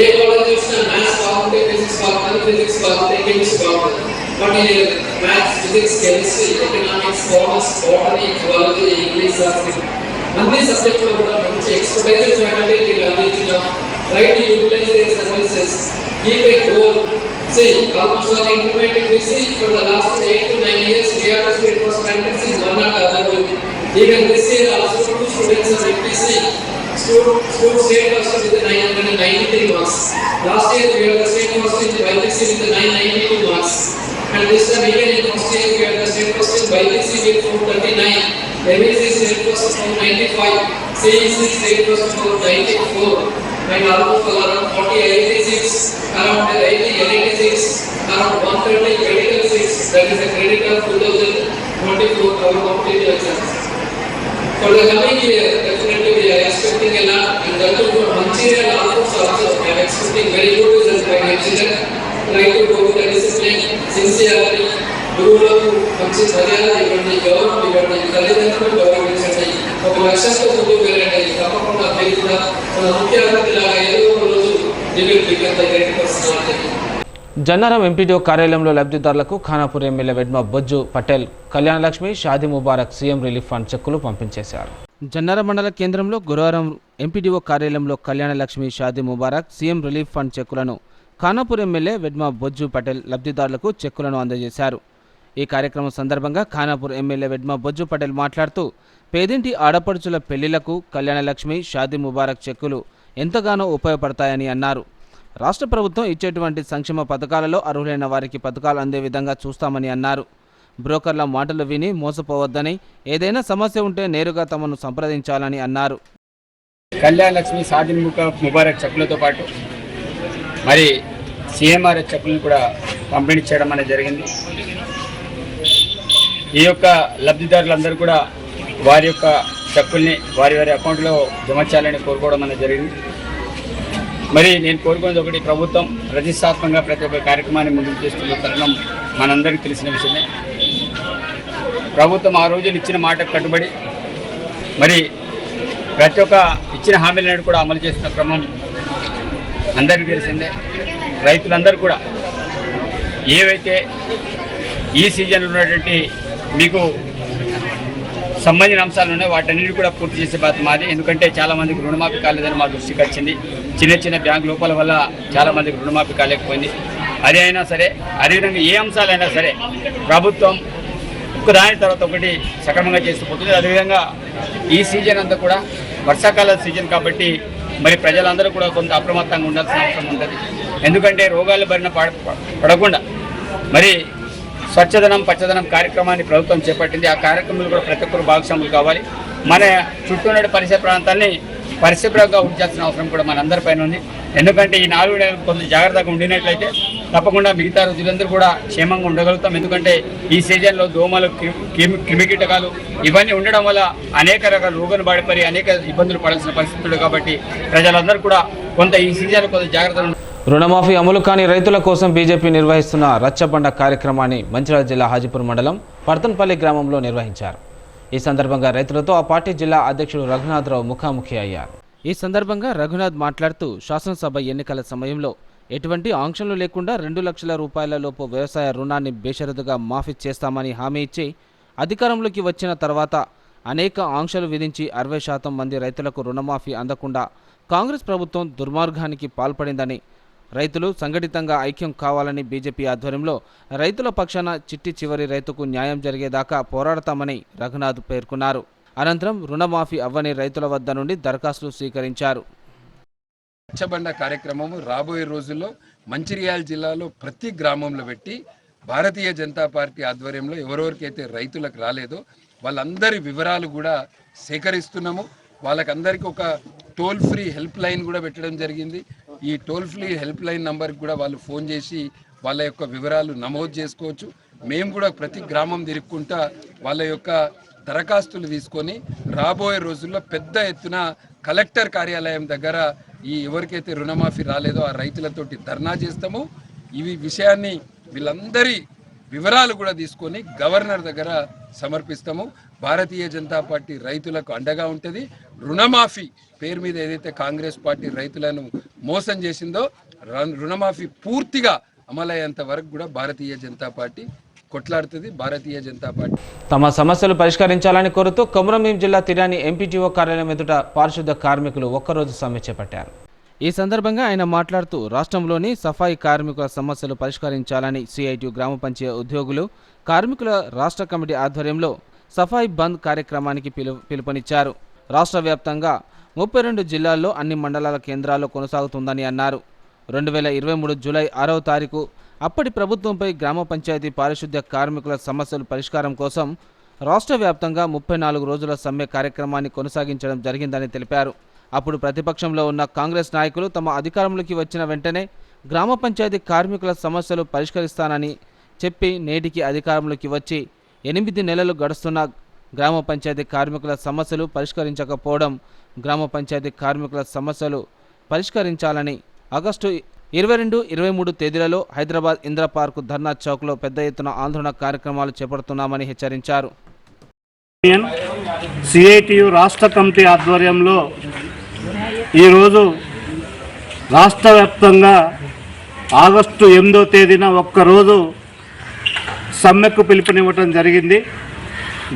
ఏ కాలేజ్ చూసినా మ్యాథ్స్ బాగుంటే ఫిజిక్స్ బాగుంటుంది, ఫిజిక్స్ బాగుంటే కెమిస్ట్రీ బాగుంటుంది. maths, physics, chemistry, economics, commerce, botany, zoology, English, Sanskrit. అన్ని సబ్జెక్టులో కూడా మంచి ఎక్స్పర్టైజ్ ఫ్యాకల్టీకి అందించడం, right to utilize their services, keep a goal. See, almost all implementing this for the last 8 to 9 years, DRS state first rankers is one or the other. Even this year also 2 students of MPC stood state first with the 993 marks. Last year we had the state first in biology with the 992 marks. And this time again in first year we had the state first in biology with 439. MSc state first 495. CEC state first 494. And almost around 40 IIT6, around 80 NIT6, around 130 medical 6. That is a credit of 2024 our competitive exams. For the coming year, definitely we are expecting a lot, and that too for Mancherial also I am expecting very good results by Mancherial. Try to go with the discipline, sincerity, గురువులకు మంచి మర్యాద ఇవ్వండి, గౌరవం ఇవ్వండి, తల్లిదండ్రులు గౌరవించండి, ఒక లక్ష్యంతో ముందుకు వెళ్ళండి. తప్పకుండా మీరు కూడా మన ముఖ్య అతిథిలాగా ఏదో ఒక రోజు దిగులు bigger great personality. Jannaram MPDO కార్యాలయంలో లబ్ధిదారులకు Khanapur MLA Vedma Bojju Patel Kalyana Lakshmi Shaadi Mubarak CM relief fund చెక్కులు పంపించేశారు. జన్నారం మండల కేంద్రంలో గురువారం ఎంపీడీఓ కార్యాలయంలో Kalyana Lakshmi Shaadi Mubarak CM relief fund చెక్కులను ఖానాపూర్ ఎమ్మెల్యే వెడ్మ బొజ్జు పటేల్ లబ్ధిదారులకు చెక్కులను అందజేశారు. ఈ కార్యక్రమం సందర్భంగా ఖానాపూర్ ఎమ్మెల్యే వెడ్మ బొజ్జు పటేల్ మాట్లాడుతూ పేదింటి ఆడపడుచుల పెళ్లిలకు కళ్యాణలక్ష్మి షాదీ ముబారక్ చెక్కులు ఎంతగానో ఉపయోగపడతాయని అన్నారు. రాష్ట్ర ప్రభుత్వం ఇచ్చేటువంటి సంక్షేమ పథకాలలో అర్హులైన వారికి పథకాలు అందే విధంగా చూస్తామని అన్నారు. బ్రోకర్ల మాటలు విని మోసపోవద్దని, ఏదైనా సమస్య ఉంటే నేరుగా తమను సంప్రదించాలని అన్నారు. కళ్యాణలక్ష్మి షాదీ ముబారక్ చెక్కులతో పాటు మరి సీఎంఆర్ఎస్ చెక్కులను కూడా పంపిణీ చేయడం అనేది జరిగింది. ఈ యొక్క లబ్ధిదారులందరూ కూడా వారి యొక్క చెక్కుల్ని వారి వారి అకౌంట్లో జమ చేయాలని కోరుకోవడం అనేది జరిగింది. మరి నేను కోరుకునేది ఒకటి, ప్రభుత్వం ప్రతిష్టాత్మకంగా ప్రతి ఒక్క కార్యక్రమాన్ని ముందుకు చేస్తున్న తరుణం మనందరికీ తెలిసిన విషయమే. ప్రభుత్వం ఆ రోజులు ఇచ్చిన మాటకు కట్టుబడి మరి ప్రతి ఒక్క ఇచ్చిన హామీలను కూడా అమలు చేస్తున్న క్రమం అందరికీ తెలిసిందే. రైతులందరూ కూడా ఏవైతే ఈ సీజన్లో ఉన్నటువంటి మీకు సంబంధించిన అంశాలు ఉన్నాయి వాటన్నిటి కూడా పూర్తి చేసే బాధ్యత మాది. ఎందుకంటే చాలామందికి రుణమాఫీ కాలేదని మా దృష్టికి వచ్చింది. చిన్న చిన్న బ్యాంక్ లోపాల వల్ల చాలామందికి రుణమాఫీ కాలేకపోయింది. అదే అయినా సరే, అదేవిధంగా ఏ అంశాలైనా సరే ప్రభుత్వం ఒకదాని తర్వాత ఒకటి సక్రమంగా చేసిపోతుంది. అదేవిధంగా ఈ సీజన్ అంతా కూడా వర్షాకాల సీజన్ కాబట్టి మరి ప్రజలందరూ కూడా కొంత అప్రమత్తంగా ఉండాల్సిన అవసరం ఉంటుంది. ఎందుకంటే రోగాల బారిన పడకుండా మరి స్వచ్ఛదనం పచ్చదనం కార్యక్రమాన్ని ప్రభుత్వం చేపట్టింది. ఆ కార్యక్రమంలో కూడా ప్రతి ఒక్కరు భాగస్వాములు కావాలి. మన చుట్టూ ఉన్న పరిసర ప్రాంతాన్ని పరిశుభ్రంగా ఉంచాల్సిన అవసరం కూడా మనందరిపైన ఉంది. ఎందుకంటే ఈ 4 నెలలు కొంత జాగ్రత్తగా ఉండినట్లయితే తప్పకుండా మిగతా రోజులందరూ కూడా క్షేమంగా ఉండగలుగుతాం. ఎందుకంటే ఈ సీజన్లో దోమలు, క్రిమికీటకాలు ఇవన్నీ ఉండడం వల్ల అనేక రకాల రోగాలు బారిపడి అనేక ఇబ్బందులు పడాల్సిన పరిస్థితులు కాబట్టి ప్రజలందరూ కూడా కొంత ఈ సీజన్లో కొంత జాగ్రత్తలు. రుణమాఫీ అమలు కాని రైతుల కోసం బీజేపీ నిర్వహిస్తున్న రచ్చబండ కార్యక్రమాన్ని మంచిర్యాల జిల్లా హాజీపూర్ మండలం పర్తన్పల్లి గ్రామంలో నిర్వహించారు. ఈ సందర్భంగా రైతులతో ఆ పార్టీ జిల్లా అధ్యక్షుడు రఘునాథరావు ముఖాముఖి అయ్యారు. ఈ సందర్భంగా రఘునాథ్ మాట్లాడుతూ శాసనసభ ఎన్నికల సమయంలో ఎటువంటి ఆంక్షలు లేకుండా 2 లక్షల రూపాయల లోపు వ్యవసాయ రుణాన్ని బేషరతుగా మాఫీ చేస్తామని హామీ ఇచ్చి అధికారంలోకి వచ్చిన తర్వాత అనేక ఆంక్షలు విధించి 60% మంది రైతులకు రుణమాఫీ అందకుండా కాంగ్రెస్ ప్రభుత్వం దుర్మార్గానికి పాల్పడిందని, రైతులు సంఘటితంగా ఐక్యం కావాలని బీజేపీ ఆధ్వర్యంలో రైతుల పక్షాన చిట్టి చివరి రైతుకు న్యాయం జరిగేదాకా పోరాడతామని రఘునాథ్ పేర్కొన్నారు. అనంతరం రుణమాఫీ అవ్వని రైతుల వద్ద నుండి దరఖాస్తులు స్వీకరించారు. రచ్చబండ కార్యక్రమము రాబోయే రోజుల్లో మంచిర్యాల జిల్లాలో ప్రతి గ్రామంలో పెట్టి భారతీయ జనతా పార్టీ ఆధ్వర్యంలో ఎవరెవరికైతే రైతులకు రాలేదో వాళ్ళందరి వివరాలు కూడా సేకరిస్తున్నాము. వాళ్ళకందరికీ ఒక టోల్ ఫ్రీ హెల్ప్ లైన్ కూడా పెట్టడం జరిగింది. ఈ టోల్ ఫ్రీ హెల్ప్ లైన్ నంబర్కి కూడా వాళ్ళు ఫోన్ చేసి వాళ్ళ యొక్క వివరాలు నమోదు చేసుకోవచ్చు. మేము కూడా ప్రతి గ్రామం తిరుక్కుంటా వాళ్ళ యొక్క దరఖాస్తులు తీసుకొని రాబోయే రోజుల్లో పెద్ద ఎత్తున కలెక్టర్ కార్యాలయం దగ్గర ఈ ఎవరికైతే రుణమాఫీ రాలేదో ఆ రైతులతోటి ధర్నా చేస్తాము. ఈ విషయాన్ని వీళ్ళందరి వివరాలు కూడా తీసుకొని గవర్నర్ దగ్గర సమర్పిస్తాము. భారతీయ జనతా పార్టీ రైతులకు అండగా ఉంటుంది. రుణమాఫీ పేరు మీద ఏదైతే కాంగ్రెస్ పార్టీ రైతులను మోసం చేసిందో రుణమాఫీ పూర్తిగా అమలయ్యేంత వరకు కూడా భారతీయ జనతా పార్టీ కొట్లాడుతుంది. భారతీయ జనతా పార్టీ తమ సమస్యలు పరిష్కరించాలని కోరుతూ కొమరంభీం జిల్లా తిరాని ఎంపీటీఓ కార్యాలయం ఎదుట పారిశుద్ధ కార్మికులు ఒక్కరోజు సమ్మె చేపట్టారు. ఈ సందర్భంగా ఆయన మాట్లాడుతూ రాష్ట్రంలోని సఫాయి కార్మికుల సమస్యలు పరిష్కరించాలని సిఐటియు గ్రామ పంచాయతీ ఉద్యోగులు కార్మికుల రాష్ట్ర కమిటీ ఆధ్వర్యంలో సఫాయి బంద్ కార్యక్రమానికి పిలుపునిచ్చారు. రాష్ట్ర వ్యాప్తంగా 32 జిల్లాల్లో అన్ని మండలాల కేంద్రాల్లో కొనసాగుతుందని అన్నారు. 2023 జూలై 6వ తారీఖు అప్పటి ప్రభుత్వంపై గ్రామ పంచాయతీ పారిశుద్ధ్య కార్మికుల సమస్యల పరిష్కారం కోసం రాష్ట్ర వ్యాప్తంగా 34 రోజుల సమ్మె కార్యక్రమాన్ని కొనసాగించడం జరిగిందని తెలిపారు. అప్పుడు ప్రతిపక్షంలో ఉన్న కాంగ్రెస్ నాయకులు తమ అధికారంలోకి వచ్చిన వెంటనే గ్రామ పంచాయతీ కార్మికుల సమస్యలు పరిష్కరిస్తానని చెప్పి నేటికి అధికారంలోకి వచ్చి 8 నెలలు గడుస్తున్న గ్రామ పంచాయతీ కార్మికుల సమస్యలు పరిష్కరించకపోవడం, గ్రామ పంచాయతీ కార్మికుల సమస్యలు పరిష్కరించాలని ఆగస్టు 22, 23 తేదీలలో హైదరాబాద్ ఇందిరా పార్కు ధర్నా చౌక్లో పెద్ద ఎత్తున ఆందోళన కార్యక్రమాలు చేపడుతున్నామని హెచ్చరించారు. సిఐటియు రాష్ట్ర కమిటీ ఆధ్వర్యంలో ఈరోజు రాష్ట్ర వ్యాప్తంగా ఆగస్టు 8వ తేదీన ఒక్కరోజు సమ్మెకు పిలుపునివ్వటం జరిగింది.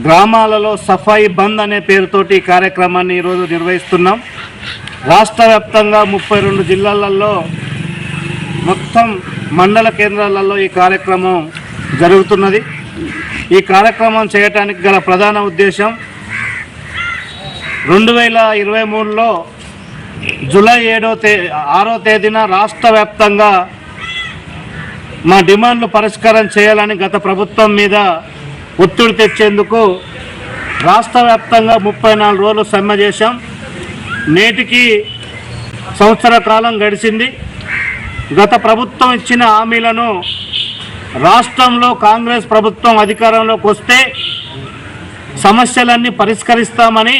గ్రామాలలో సఫాయి బంద్ అనే పేరుతోటి ఈ కార్యక్రమాన్ని ఈరోజు నిర్వహిస్తున్నాం. రాష్ట్ర వ్యాప్తంగా 32 జిల్లాలలో మొత్తం మండల కేంద్రాలలో ఈ కార్యక్రమం జరుగుతున్నది. ఈ కార్యక్రమం చేయడానికి గల ప్రధాన ఉద్దేశం 2023లో జూలై 6వ తేదీన రాష్ట్ర వ్యాప్తంగా మా డిమాండ్లు పరిష్కారం చేయాలని గత ప్రభుత్వం మీద ఒత్తిడి తెచ్చేందుకు రాష్ట్ర వ్యాప్తంగా 34 రోజులు సమ్మె చేశాం. నేటికి సంవత్సర కాలం గడిచింది. గత ప్రభుత్వం ఇచ్చిన హామీలను రాష్ట్రంలో కాంగ్రెస్ ప్రభుత్వం అధికారంలోకి వస్తే సమస్యలన్నీ పరిష్కరిస్తామని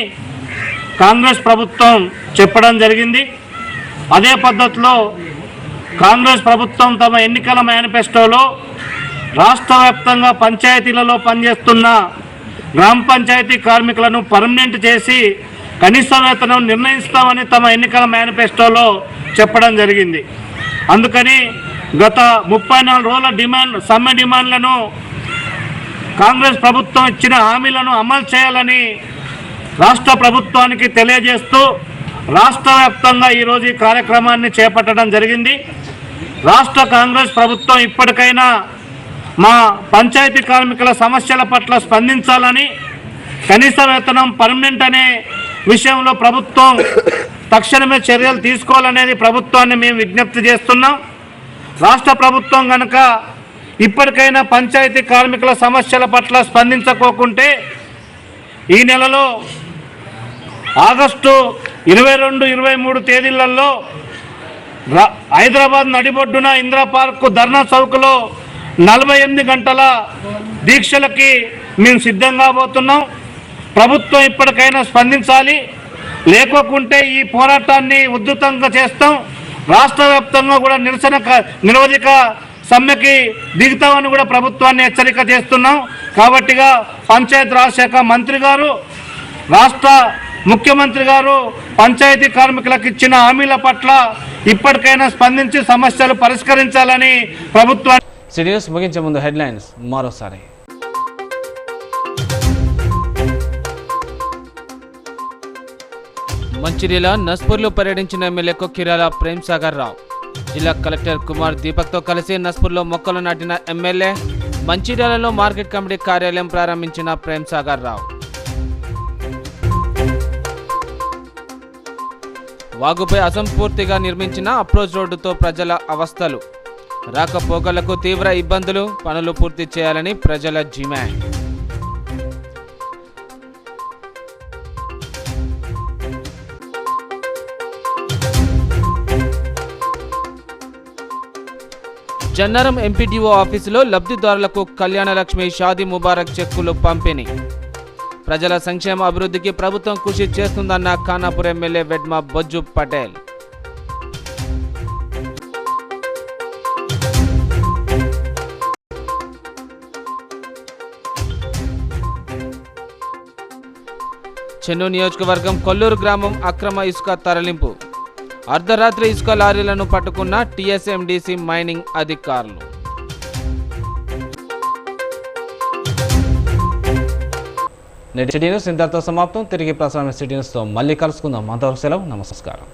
కాంగ్రెస్ ప్రభుత్వం చెప్పడం జరిగింది. అదే పద్ధతిలో కాంగ్రెస్ ప్రభుత్వం తమ ఎన్నికల మేనిఫెస్టోలో రాష్ట్ర వ్యాప్తంగా పంచాయతీలలో పనిచేస్తున్న గ్రామ పంచాయతీ కార్మికులను పర్మనెంట్ చేసి కనీస వేతనం నిర్ణయిస్తామని తమ ఎన్నికల మేనిఫెస్టోలో చెప్పడం జరిగింది. అందుకని గత 34 రోజుల సమ్మె డిమాండ్లను కాంగ్రెస్ ప్రభుత్వం ఇచ్చిన హామీలను అమలు చేయాలని రాష్ట్ర ప్రభుత్వానికి తెలియజేస్తూ రాష్ట్ర వ్యాప్తంగా ఈరోజు ఈ కార్యక్రమాన్ని చేపట్టడం జరిగింది. రాష్ట్ర కాంగ్రెస్ ప్రభుత్వం ఇప్పటికైనా మా పంచాయతీ కార్మికుల సమస్యల పట్ల స్పందించాలని, కనీస వేతనం పర్మనెంట్ అనే విషయంలో ప్రభుత్వం తక్షణమే చర్యలు తీసుకోవాలనేది ప్రభుత్వాన్ని మేము విజ్ఞప్తి చేస్తున్నాం. రాష్ట్ర ప్రభుత్వం కనుక ఇప్పటికైనా పంచాయతీ కార్మికుల సమస్యల పట్ల స్పందించకోకుంటే ఈ నెలలో ఆగస్టు 22, 23 తేదీలలో హైదరాబాద్ నడిబొడ్డున ఇందిరా పార్కు ధర్నా చౌక్లో 48 గంటల దీక్షలకి మేము సిద్ధం కాబోతున్నాం. ప్రభుత్వం ఇప్పటికైనా స్పందించాలి, లేకోకుంటే ఈ పోరాటాన్ని ఉధృతంగా చేస్తాం. రాష్ట్ర వ్యాప్తంగా కూడా నిరవధిక సమ్మెకి దిగుతామని కూడా ప్రభుత్వాన్ని హెచ్చరిక చేస్తున్నాం. కాబట్టిగా పంచాయతీరాజ్ శాఖ మంత్రి గారు, రాష్ట్ర ముఖ్యమంత్రి గారు పంచాయతీ కార్మికులకు ఇచ్చిన హామీల పట్ల ఇప్పటికైనా స్పందించి సమస్యలు పరిష్కరించాలని ప్రభుత్వాన్ని. సీరియస్ ముగించే ముందు హెడ్లైన్స్ మరోసారి. మంచిర్యాల నస్పూర్లో పర్యటించిన ఎమ్మెల్యే కొక్కిరాల ప్రేమ్సాగర్ రావు. జిల్లా కలెక్టర్ కుమార్ దీపక్తో కలిసి నస్పూర్లో మొక్కలు నాటిన ఎమ్మెల్యే. మంచిర్యాలలో మార్కెట్ కమిటీ కార్యాలయం ప్రారంభించిన ప్రేమ్సాగర్ రావు. వాగుపై అసంపూర్తిగా నిర్మించిన అప్రోచ్ రోడ్డుతో ప్రజల అవస్థలు. రాకపోకలకు తీవ్ర ఇబ్బందులు, పనులు పూర్తి చేయాలని ప్రజల డిమాండ్. జన్నారం ఎంపీడీఓ ఆఫీసులో లబ్ధిదారులకు కళ్యాణలక్ష్మి, షాదీ ముబారక్ చెక్కులు పంపిణీ. ప్రజల సంక్షేమ అభివృద్ధికి ప్రభుత్వం కృషి చేస్తుందన్న ఖానాపూర్ ఎమ్మెల్యే వెడ్మా బొజ్జు పటేల్. చెన్నూరు నియోజకవర్గం కొల్లూరు గ్రామం అక్రమ ఇసుక తరలింపు. అర్ధరాత్రి ఇసుక లారీలను పట్టుకున్న టీఎస్ఎండిసి మైనింగ్ అధికారులు. నేటి సిటీ న్యూస్ ఇంతటితో సమాప్తం. తిరిగి ప్రసారమైన సిటీ న్యూస్తో మళ్ళీ కలుసుకుందాం. అంతవరకు సెలవు. నమస్కారం.